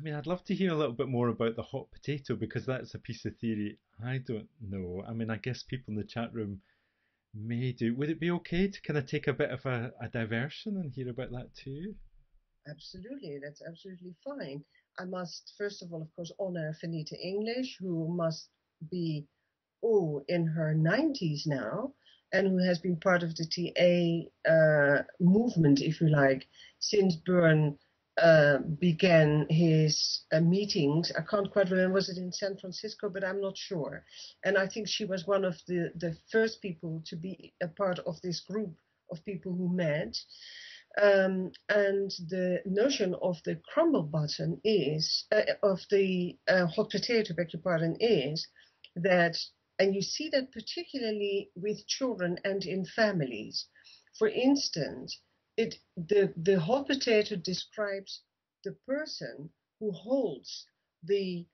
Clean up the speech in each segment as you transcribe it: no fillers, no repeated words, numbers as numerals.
mean, I'd love to hear a little bit more about the hot potato because that's a piece of theory I don't know. I mean, I guess people in the chat room may do. Would it be okay to kind of take a bit of a diversion and hear about that too? Absolutely, that's absolutely fine. I must, first of all, of course, honor Finita English, who must be, oh, in her 90s now, and who has been part of the TA movement, if you like, since Byrne began his meetings. I can't quite remember, was it in San Francisco, but I'm not sure. And I think she was one of the first people to be a part of this group of people who met. And the notion of the crumble button is, of the hot potato, beg your pardon, is that, and you see that particularly with children and in families. For instance, the hot potato describes the person who holds the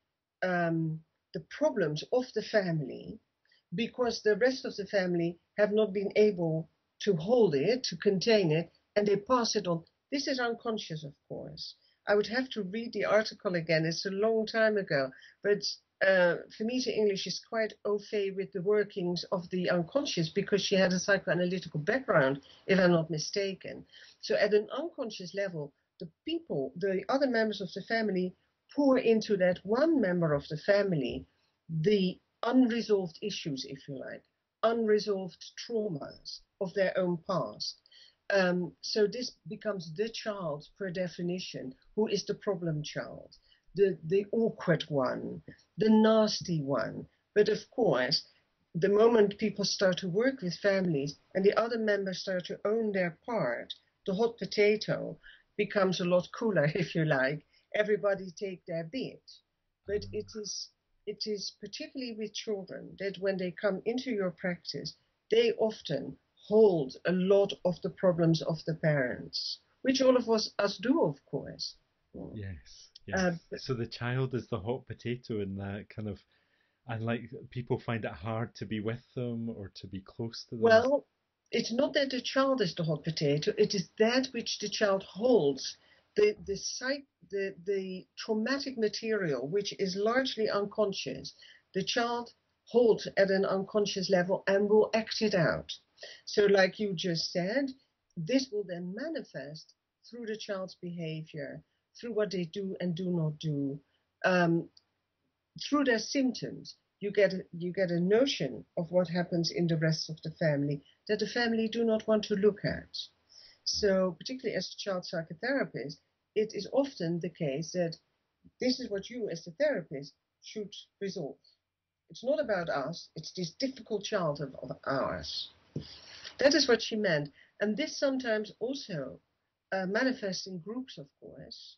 the problems of the family because the rest of the family have not been able to hold it, to contain it, and they pass it on. This is unconscious, of course. I would have to read the article again. It's a long time ago, but Femita English is quite au fait with the workings of the unconscious because she had a psychoanalytical background, if I'm not mistaken. So at an unconscious level, the people, the other members of the family, pour into that one member of the family the unresolved issues, if you like, unresolved traumas of their own past. So this becomes the child, per definition, who is the problem child, the awkward one, the nasty one. But of course, the moment people start to work with families and the other members start to own their part, the hot potato becomes a lot cooler, if you like. Everybody take their bit. But it is particularly with children that when they come into your practice, they often hold a lot of the problems of the parents, which all of us do, of course. Yes, yes. Uh, So the child is the hot potato in that kind of, and like people find it hard to be with them or to be close to them. well, it's not that the child is the hot potato, it is that which the child holds. The traumatic material, which is largely unconscious, the child holds at an unconscious level and will act it out. So, like you just said, this will then manifest through the child's behavior, through what they do and do not do, um, through their symptoms. You get a notion of what happens in the rest of the family that the family do not want to look at. So, particularly as a child psychotherapist, it is often the case that this is what you, as the therapist, should resolve. It's not about us, it's this difficult child of ours. That is what she meant. And this sometimes also manifests in groups, of course,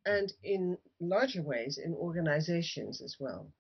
and in larger ways in organizations as well.